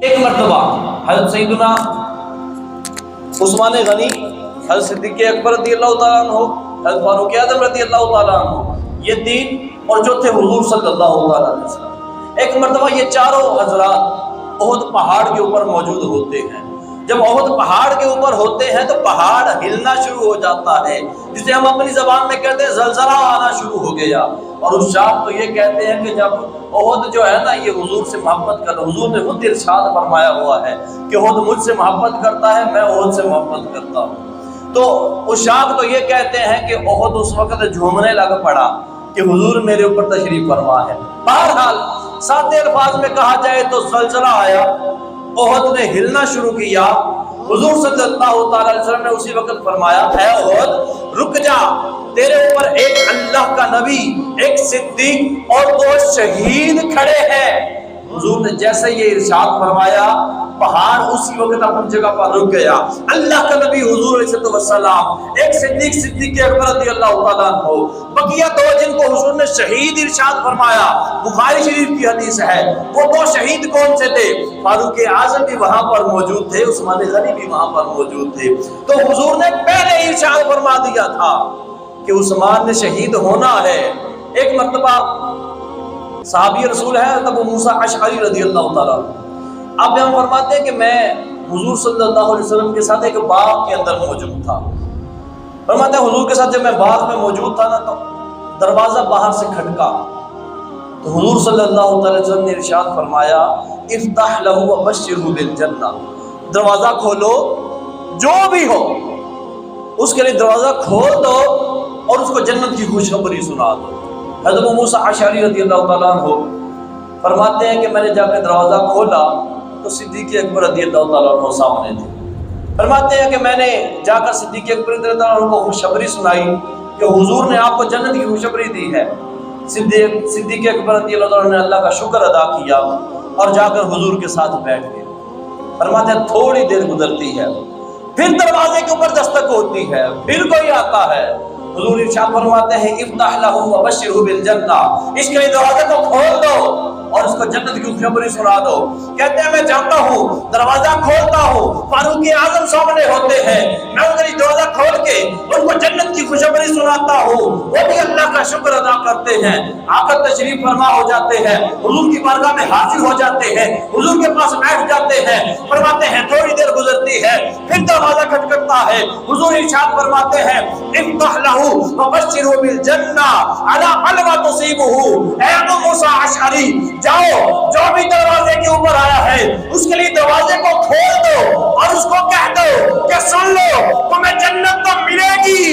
ایک مرتبہ حضرت سیدنا عثمان غنی، حضرت صدیق اکبر رضی اللہ تعالیٰ عنہ، حضرت فاروق اعظم رضی اللہ تعالیٰ عنہ، یہ تین اور جو تھے حضور صلی اللہ علیہ وسلم، ایک مرتبہ یہ چاروں حضرات احد پہاڑ کے اوپر موجود ہوتے ہیں۔ جب احد پہاڑ کے اوپر ہوتے ہیں تو پہاڑ ہلنا شروع ہو جاتا ہے، جسے ہم اپنی زبان میں کہتے ہیں زلزلہ آنا شروع ہو گیا۔ اور اس شاپ تو یہ کہتے ہیں کہ جب احد جو ہے نا یہ حضور سے محبت کرتا، حضور نے خود ارشاد فرمایا ہوا ہے کہ احد مجھ سے محبت کرتا ہے، میں احد سے محبت کرتا ہوں۔ تو اس شاپ تو یہ کہتے ہیں کہ احد اس وقت جھومنے لگ پڑا کہ حضور میرے اوپر تشریف فرما ہے۔ بہرحال سادے الفاظ میں کہا جائے تو زلزلہ آیا، احد نے ہلنا شروع کیا۔ حضور صلی اللہ تعالی علیہ وسلم نے اسی وقت فرمایا، اے احد رک جا، تیرے اوپر ایک اللہ کا نبی، ایک صدیق اور دو شہید کھڑے ہیں۔ حضور نے جیسے یہ ارشاد فرمایا پہاڑ اسی وقت اپنی جگہ پر رک گیا۔ اللہ کا نبی حضور علیہ السلام، ایک صدیق اکبر رضی اللہ تعالیٰ عنہ، بقیہ دو جن کو حضور نے شہید ارشاد فرمایا، بخاری شریف کی حدیث ہے۔ وہ دو شہید کون سے تھے؟ فاروق اعظم بھی وہاں پر موجود تھے، عثمان غنی بھی وہاں پر موجود تھے۔ تو حضور نے پہلے ارشاد فرما دیا تھا کہ عثمان نے شہید ہونا ہے۔ ایک مرتبہ صحابی رسول ہے ابو موسیٰ اشعری رضی اللہ تعالیٰ، اب ہم فرماتے ہیں کہ میں حضور صلی اللہ علیہ وسلم کے ساتھ ایک باغ کے اندر موجود تھا۔ فرماتے ہیں حضور کے ساتھ جب میں باغ میں موجود تھا نا تو دروازہ باہر سے کھٹکا، تو حضور صلی اللہ علیہ وسلم نے ارشاد فرمایا افتح لہ وبشرہ بالجنہ، دروازہ کھولو، جو بھی ہو اس کے لیے دروازہ کھول دو اور اس کو جنت کی خوشخبری سنا دو۔ حضرت ابو موسیٰ اشعری رضی اللہ تعالیٰ عنہ فرماتے ہیں کہ میں نے جا کے دروازہ کھولا تو صدیق اکبر رضی اللہ تعالیٰ عنہ سامنے تھے۔ فرماتے ہیں کہ میں نے جا کر صدیق اکبر رضی اللہ تعالیٰ عنہ کو خوشخبری سنائی کہ حضور نے آپ کو جنت کی خوشخبری دی ہے۔ صدیق اکبر رضی اللہ تعالیٰ عنہ نے اللہ کا شکر ادا کیا اور جا کر حضور کے ساتھ بیٹھ گئے۔ فرماتے ہیں تھوڑی دیر گزرتی ہے، پھر دروازے کے اوپر دستک ہوتی ہے، پھر کوئی آتا ہے۔ حضور ارشاد فرماتے ہیں افتح لہ وبشرہ بالجنہ، اس کے دروازے کو کھول دو اور اس کو جنت کی خوشخبری سنا دو۔ کہتے ہیں میں جاتا ہوں، دروازہ کھولتا ہوں، فاروق اعظم سامنے ہوتے ہیں، میں ان کا دروازہ کھول کے ان کو جنت کی خوشخبری سناتا ہوں، وہ بھی اللہ کا شکر ادا کرتے ہیں، آ کر تشریف فرما ہو جاتے ہیں، حضور کی بارگاہ میں حاضر ہو جاتے ہیں، حضور کے پاس بیٹھ جاتے ہیں۔ فرماتے ہیں تھوڑی دیر گزرتی ہے، پھر دروازہ کھٹکھٹتا ہے، حضور ارشاد فرماتے ہیں افتح لہ وبشرہ بالجنہ علی علوہ تصیبہ، اے ابو موسیٰ اشعری جاؤ، جو بھی دروازے کے اوپر آیا ہے اس کے لیے دروازے کو کھول دو اور اس کو کہہ دو کہ سن لو تمہیں جنت تو ملے گی،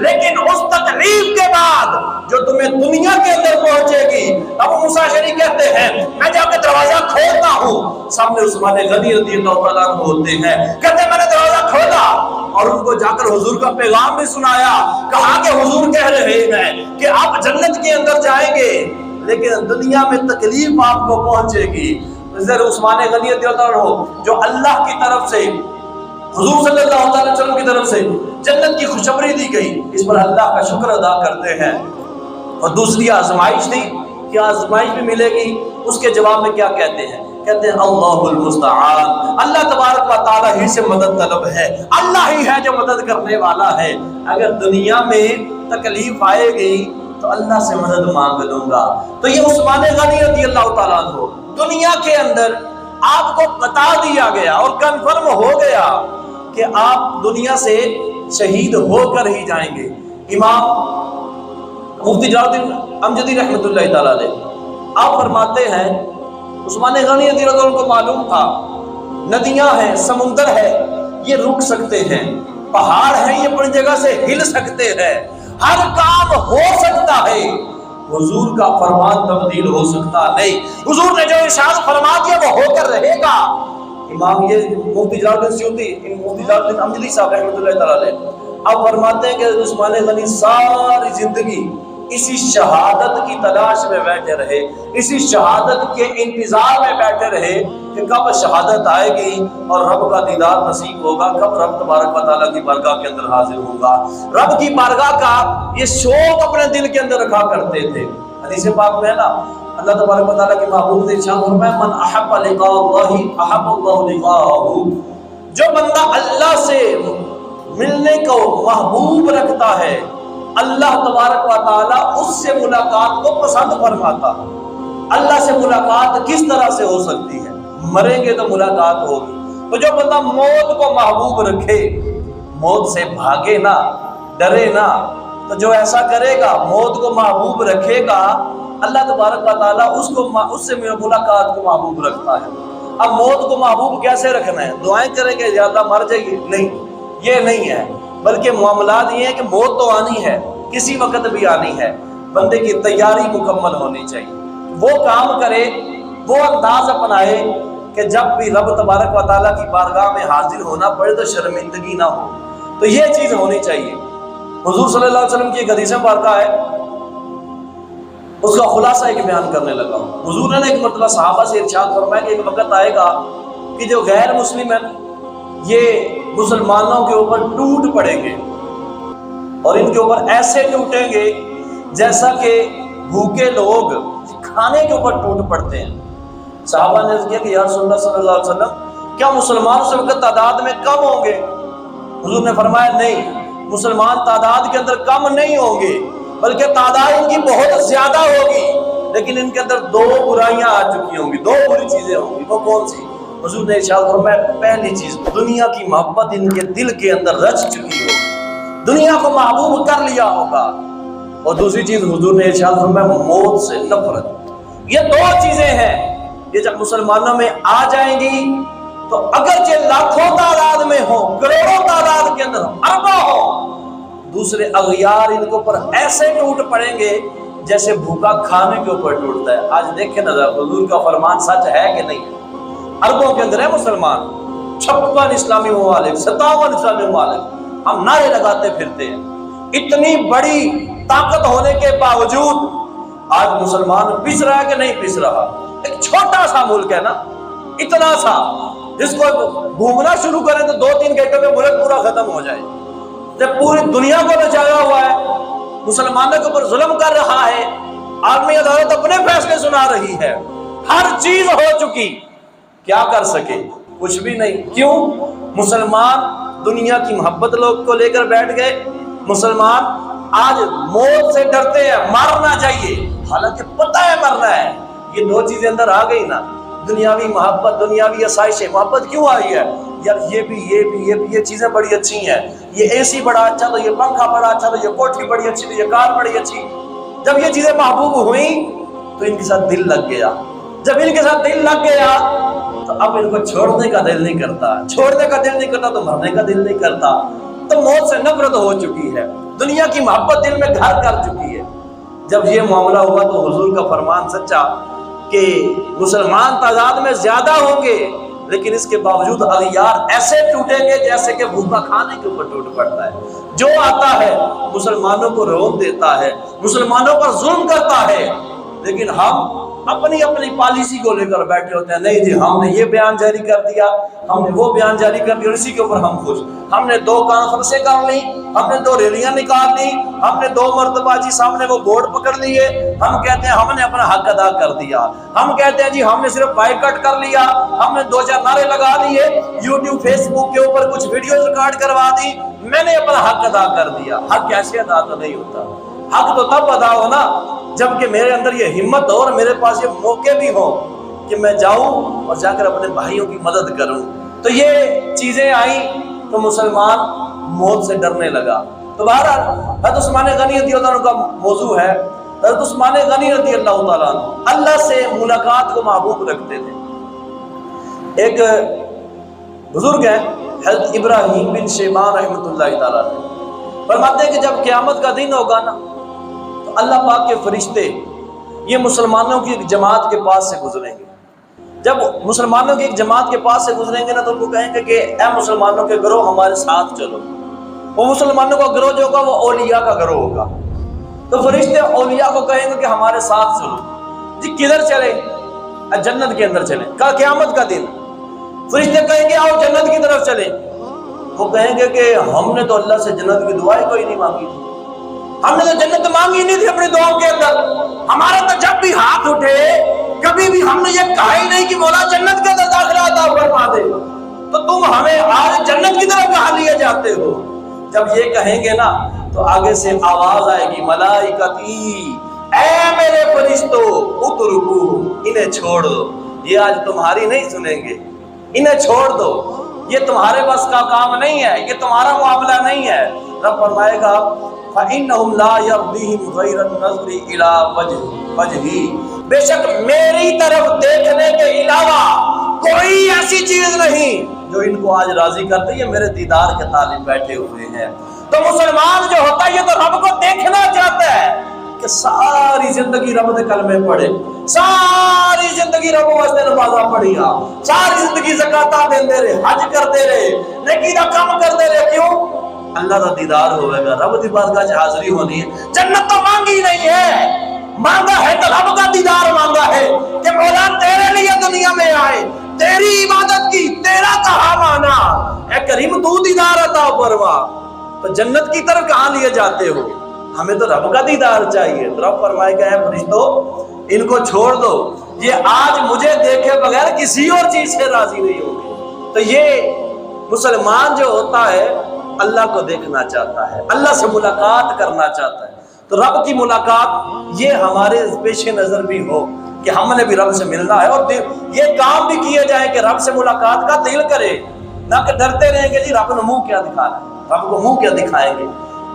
لیکن اس تکلیف کے بعد جو تمہیں دنیا کے اندر پہنچے گی۔ ابو موسیٰ اشعری کہتے ہیں میں جا کے دروازہ کھولتا ہوں، سامنے عثمان غنی رضی اللہ تعالیٰ عنہ ہوتے ہیں، کہتے ہیں میں نے دروازہ کھولا اور ان کو جا کر حضور کا پیغام بھی سنایا، کہا کہ حضور کہہ رہے ہیں کہ آپ جنت کے اندر جائیں گے لیکن دنیا میں تکلیف آپ کو پہنچے گی۔ عثمان غنی رضی اللہ عنہ جو اللہ کی طرف سے حضور صلی اللہ علیہ وسلم کی طرف سے جنت کی خوشخبری دی گئی، اس پر اللہ کا شکر ادا کرتے ہیں۔ اور دوسری آزمائش تھی کہ آزمائش بھی ملے گی، اس کے جواب میں کیا کہتے ہیں؟ کہتے ہیں اللہ المستعان، اللہ تبارک و تعالیٰ ہی سے مدد طلب ہے، اللہ ہی ہے جو مدد کرنے والا ہے۔ اگر دنیا میں تکلیف آئے گی تو اللہ سے مدد مانگ لوں گا۔ تو یہ عثمان غنی رضی اللہ تعالیٰ عنہ دنیا کے اندر آپ کو بتا دیا گیا اور کنفرم ہو گیا کہ آپ دنیا سے شہید ہو کر ہی جائیں گے۔ امام مفتی جلال الدین امجدی رحمۃ اللہ تعالیٰ علیہ آپ فرماتے ہیں عثمان غنی رضی اللہ عنہ کو معلوم تھا ندیاں ہیں، سمندر ہے، یہ رک سکتے ہیں، پہاڑ ہیں یہ اپنی جگہ سے ہل سکتے ہیں، ہر کام ہو سکتا ہے، حضور کا فرمان تبدیل ہو سکتا نہیں، حضور نے جو ارشاد فرما دیا وہ ہو کر رہے گا۔ امام یہ مفتی جلال الدین سیوطی، مفتی جلال الدین امجدی صاحب رحمۃ اللہ تعالیٰ علیہ اب فرماتے ہیں کہ عثمان غنی ساری زندگی اسی شہادت کی تلاش میں بیٹھے رہے، اسی شہادت کے انتظار میں بیٹھے رہے کہ کب شہادت آئے گی اور رب کا دیدار نصیب ہوگا، کب رب تبارک و تعالیٰ کی بارگاہ کے اندر حاضر ہوگا۔ رب کی بارگاہ کا یہ شوق اپنے دل کے اندر رکھا کرتے تھے۔ حدیث پاک میں ہے نا اللہ تبارک و تعالیٰ کے محبوب نے ارشاد فرمایا من احب لقاء اللہ احب اللہ لقاءہ، جو بندہ اللہ سے ملنے کو محبوب رکھتا ہے اللہ تبارک و تعالیٰ اس سے ملاقات کو پسند فرماتا ہے۔ اللہ سے ملاقات کس طرح سے ہو سکتی ہے؟ مریں گے تو ملاقات ہوگی۔ تو جو بندہ موت کو محبوب رکھے، موت سے بھاگے نہ، ڈرے نہ، تو جو ایسا کرے گا، موت کو محبوب رکھے گا، اللہ تبارک و تعالیٰ اس سے ملاقات کو محبوب رکھتا ہے۔ اب موت کو محبوب کیسے رکھنا ہے؟ دعائیں کریں گے یا اللہ مر جائیے؟ نہیں، یہ نہیں ہے، بلکہ معاملات یہ ہیں کہ موت تو آنی ہے، کسی وقت بھی آنی ہے، بندے کی تیاری مکمل ہونی چاہیے، وہ کام کرے، وہ انداز اپنائے کہ جب بھی رب تبارک و تعالیٰ کی بارگاہ میں حاضر ہونا پڑے تو شرمندگی نہ ہو۔ تو یہ چیز ہونی چاہیے۔ حضور صلی اللہ علیہ وسلم کی ایک حدیث مبارکہ ہے، اس کا خلاصہ ایک بیان کرنے لگا ہوں۔ حضور نے ایک مرتبہ صحابہ سے ارشاد فرمایا کہ ایک وقت آئے گا کہ جو غیر مسلم ہیں یہ مسلمانوں کے اوپر ٹوٹ پڑیں گے، اور ان کے اوپر ایسے ٹوٹیں گے جیسا کہ بھوکے لوگ کھانے کے اوپر ٹوٹ پڑتے ہیں۔ صحابہ نے کیا کہ یا رسول اللہ صلی اللہ علیہ وسلم کیا مسلمان اس وقت تعداد میں کم ہوں گے؟ حضور نے فرمایا نہیں، مسلمان تعداد کے اندر کم نہیں ہوں گے، بلکہ تعداد ان کی بہت زیادہ ہوگی، لیکن ان کے اندر دو برائیاں آ چکی ہوں گی، دو بری چیزیں ہوں گی۔ وہ کون سی؟ حضور نے ارشاد فرمایا پہلی چیز، دنیا کی محبت ان کے دل کے اندر رچ چکی ہوگی، دنیا کو محبوب کر لیا ہوگا، اور دوسری چیز حضور نے ارشاد فرمایا موت سے نفرت۔ یہ دو چیزیں ہیں، یہ جب مسلمانوں میں آ جائیں گی تو اگرچہ لاکھوں تعداد میں ہو، کروڑوں تعداد کے اندر ہو، اربوں ہو، دوسرے اغیار ان کے اوپر ایسے ٹوٹ پڑیں گے جیسے بھوکا کھانے کے اوپر ٹوٹتا ہے۔ آج دیکھیں نظر حضور کا فرمان سچ ہے کہ نہیں؟ اربوں کے اندر ہے مسلمان، 56 اسلامی ممالک، 57 اسلامی ممالک، ہم نعرے لگاتے پھرتے ہیں، اتنی بڑی طاقت ہونے کے باوجود آج مسلمان پس رہا ہے کہ نہیں پس رہا؟ ایک چھوٹا سا ملک ہے نا، اتنا سا، جس کو گھومنا شروع کریں تو 2-3 گھنٹے میں ملک پورا ختم ہو جائے، جب پوری دنیا کو بچایا ہوا ہے، مسلمانوں کے اوپر ظلم کر رہا ہے، عالمی عدالت اپنے فیصلے سنا رہی ہے، ہر چیز ہو چکی، کیا کر سکے؟ کچھ بھی نہیں۔ کیوں؟ مسلمان دنیا کی محبت لوگ کو لے کر بیٹھ گئے، مسلمان آج موت سے ڈرتے ہیں، مرنا چاہیے، حالانکہ پتہ ہے مرنا ہے۔ یہ دو چیزیں اندر آ گئی نا، دنیاوی محبت، دنیاوی آسائشیں، محبت کیوں آئی ہے؟ یار یہ چیزیں بڑی اچھی ہیں، یہ اے سی بڑا اچھا تو یہ پنکھا بڑا اچھا تو یہ کوٹھی بڑی اچھی تو یہ کار بڑی اچھی۔ جب یہ چیزیں محبوب ہوئیں تو ان کے ساتھ دل لگ گیا، جب ان کے ساتھ دل لگ گیا تو اب ان کو چھوڑنے کا دل نہیں کرتا، چھوڑنے کا دل نہیں کرتا تو مرنے کا دل نہیں کرتا، تو موت سے نفرت ہو چکی ہے، دنیا کی محبت دل میں گھر کر چکی ہے۔ جب یہ معاملہ ہوا تو حضور کا فرمان سچا کہ مسلمان تعداد میں زیادہ ہوں گے، لیکن اس کے باوجود اغیار ایسے ٹوٹیں گے جیسے کہ بھوکا کھانے کے اوپر ٹوٹ پڑتا ہے۔ جو آتا ہے مسلمانوں کو رون دیتا ہے، مسلمانوں پر ظلم کرتا ہے، لیکن ہم اپنی اپنی پالیسی کو لے کر بیٹھے ہوتے ہیں، نہیں جی ہم نے یہ بیان جاری کر دیا، ہم نے وہ بیان جاری کر دیا، اور اسی کے اوپر ہم خوش، ہم نے 2 کانفرنسیں کر لی، ہم نے 2 ریلیاں نکال لی، ہم نے 2 مرتبہ جی سامنے وہ بورڈ پکڑ لیے، ہم کہتے ہیں ہم نے اپنا حق ادا کر دیا، ہم کہتے ہیں جی ہم نے صرف بائیکاٹ کر لیا، ہم نے 2-4 نعرے لگا لیے، یوٹیوب فیس بک کے اوپر کچھ ویڈیوز ریکارڈ کروا دی، میں نے اپنا حق ادا کر دیا۔ حق کیسے ادا تو نہیں ہوتا؟ حق تو تب ادا ہو نا جب کہ میرے اندر یہ ہمت ہو اور میرے پاس یہ موقع بھی ہو کہ میں جاؤں اور جا کر اپنے بھائیوں کی مدد کروں۔ تو یہ چیزیں آئیں تو مسلمان موت سے ڈرنے لگا۔ تو بہرحال حضرت عثمان غنی رضی اللہ عنہ کا موضوع ہے، حضرت عثمان غنی رضی اللہ تعالیٰ عنہ اللہ سے ملاقات کو محبوب رکھتے تھے۔ ایک بزرگ ہیں حضرت ابراہیم بن شیبان رحمۃ اللہ تعالیٰ علیہ، فرماتے ہیں کہ جب قیامت کا دن ہوگا نا تو اللہ پاک کے فرشتے یہ مسلمانوں کی ایک جماعت کے پاس سے گزریں گے۔ جب مسلمانوں کی ایک جماعت کے پاس سے گزریں گے نا تو ان کو کہیں گے کہ اے مسلمانوں کے گروہ ہمارے ساتھ چلو۔ وہ مسلمانوں کا گروہ جو ہوگا وہ اولیاء کا گروہ ہوگا، تو فرشتے اولیاء کو کہیں گے کہ ہمارے ساتھ چلو۔ جی کدھر چلے؟ جنت کے اندر چلیں۔ کل قیامت کا دن فرشتے کہیں گے آؤ جنت کی طرف چلیں۔ وہ کہیں گے کہ ہم نے تو اللہ سے جنت کی دعائیں کوئی نہیں مانگی تھی، ہم نے تو جنت مانگی نہیں تھی اپنی دعاؤں کے اندر. ہمارا تو جب بھی ہاتھ اٹھے کبھی بھی ہم نے یہ کہا ہی نہیں کہ مولا جنت کے اندر داخلہ عطا فرما دے. تو تم ہمیں آج جنت کی طرف کہاں لیے جاتے ہو؟ جب یہ کہیں گے نا تو آگے سے آواز آئے گی ملائکتی، اے میرے فرشتو اترکو، انہیں چھوڑ دو. یہ آج تمہاری نہیں سنیں گے، انہیں چھوڑ دو، یہ تمہارے بس کا کام نہیں ہے، یہ تمہارا معاملہ نہیں ہے. رب فرمائے گا فَإِنَّهُمْ لَا يَرْضِيهِمْ غَيْرَ النَّظْرِ إِلَىٰ وَجْهِي، بے شک میری طرف دیکھنے کے علاوہ کوئی ایسی چیز نہیں جو ان کو آج راضی کرتے. یہ میرے دیدار کے طالب بیٹھے ہوئے ہیں. تو مسلمان جو ہوتا ہے یہ تو رب کو دیکھنا چاہتا ہے کہ ساری زندگی رب دے کلمے پڑھے، ساری زندگی رب واسطے نمازاں پڑھیا، ساری زندگی زکاتاں دیندے رہے، حج کرتے رہے، نیکی دا کام کرتے رہے. کیوں؟ اللہ کا دیدار ہوئے گا، رب دی بارگاہ چ حاضری ہونی ہے. جنت تو مانگی نہیں ہے، مانگا ہے تو رب کا دیدار مانگا ہے کہ مولا تیرے لیے دنیا میں آئے، تیری عبادت کی، تیرا کہا مانا. اے کریم تو دیدار عطا فرما. تو جنت کی طرف کہاں لیے جاتے ہو؟ ہمیں تو رب کا دیدار چاہیے. تو رب فرمائے گا اے فرشتو ان کو چھوڑ دو، یہ آج مجھے دیکھے بغیر کسی اور چیز سے راضی نہیں ہوگی. تو یہ مسلمان جو ہوتا ہے اللہ کو دیکھنا چاہتا ہے، اللہ سے ملاقات کرنا چاہتا ہے. تو رب کی ملاقات یہ ہمارے پیش نظر بھی ہو کہ ہم نے بھی رب سے ملنا ہے، اور یہ کام بھی کیے جائیں کہ رب سے ملاقات کا دل کرے، نہ کہ ڈرتے رہیں گے جی رب نے منہ کیا دکھانا ہے، رب کو منہ کیا دکھائیں گے.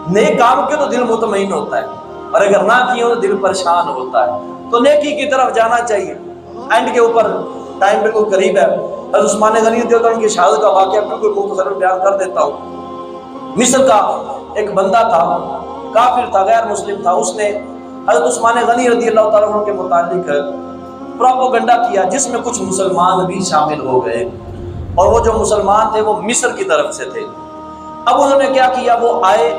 نیک کام کیوں تو دل مطمئن ہوتا ہے، اور اگر نہ کیے تو دل پریشان ہوتا ہے. تو نیکی کی طرف جانا چاہیے. اینڈ کے اوپر ٹائم بالکل قریب ہے. حضرت عثمان غنی رضی اللہ عنہ کی شہادت کا واقعہ بالکل مختصر بیان کر دیتا ہوں. مصر کا ایک بندہ تھا، کافر تھا، غیر مسلم تھا. اس نے حضرت عثمان غنی رضی اللہ تعالیٰ عنہ کے متعلق پروپیگنڈا کیا جس میں کچھ مسلمان بھی شامل ہو گئے، اور وہ جو مسلمان تھے وہ مصر کی طرف سے تھے. اب انہوں نے کیا کیا، وہ آئے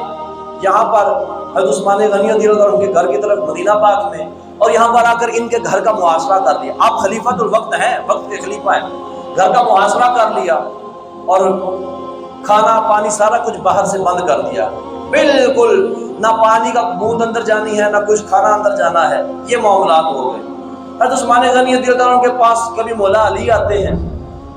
یہاں پر حضرت عثمان غنی رضی اللہ عنہ کے گھر کی طرف مدینہ پاک میں، اور یہاں پر آ کر ان کے گھر کا محاصرہ کر لیا. آپ خلیفۃ الوقت ہیں، وقت کے خلیفہ ہیں. گھر کا محاصرہ کر لیا اور کھانا پانی سارا کچھ باہر سے بند کر دیا. بالکل نہ پانی کا بوند اندر جانی ہے، نہ کچھ کھانا اندر جانا ہے. یہ معاملات ہو گئے. حضرت عثمان غنی رضی اللہ عنہ کے پاس کبھی مولا علی آتے ہیں،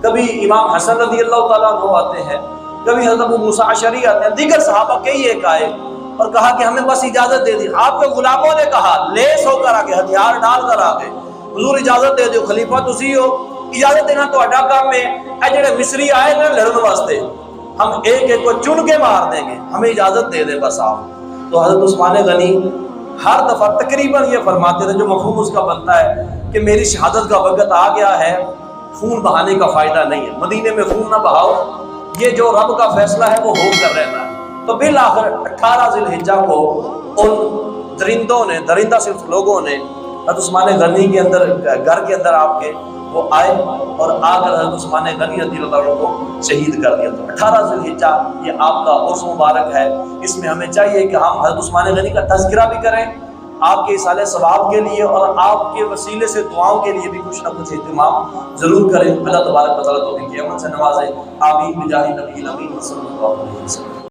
کبھی امام حسن رضی اللہ تعالیٰ عنہ آتے ہیں، کبھی حضرت ابو موسیٰ اشعری آتے ہیں. دیگر صحابہ کئی ایک آئے اور کہا کہ ہمیں بس اجازت دے دی. آپ کے غلاموں نے کہا، لیس ہو کر آگے، ہتھیار ڈال کر آگے، حضور اجازت دے دیو، خلیفہ تسی ہو، اجازت دینا تہاڈا کام ہے. اے جڑے مصری آئے نا لڑن واسطے، ہم ایک ایک کو چن کے مار دیں گے، ہمیں اجازت دے دیں بس آپ. تو حضرت عثمان غنی ہر دفعہ تقریباً یہ فرماتے تھے، جو مفہوم اس کا بنتا ہے کہ میری شہادت کا وقت آ گیا ہے، خون بہانے کا فائدہ نہیں ہے، مدینے میں خون نہ بہاؤ، یہ جو رب کا فیصلہ ہے وہ ہو کر رہنا ہے. تو بالآخر 18 ذی الحجہ کو ان درندوں نے، درندہ صرف لوگوں نے حضرت عثمان غنی کے اندر، گھر کے اندر آپ کے وہ آئے اور آ کر حضرت عثمان غنی رضی اللہ عنہ کو شہید کر دیا. تو 18 ذی الحجہ یہ آپ کا عرس مبارک ہے. اس میں ہمیں چاہیے کہ ہم حضرت عثمان غنی کا تذکرہ بھی کریں آپ کے اصالہ ثواب کے لیے، اور آپ کے وسیلے سے دعاؤں کے لیے بھی کچھ نہ کچھ اہتمام ضرور کریں. اللہ تبارک و تعالیٰ توفیق عمل سے نوازے. آمین بجاہ نبی الامین صلی اللہ علیہ وسلم.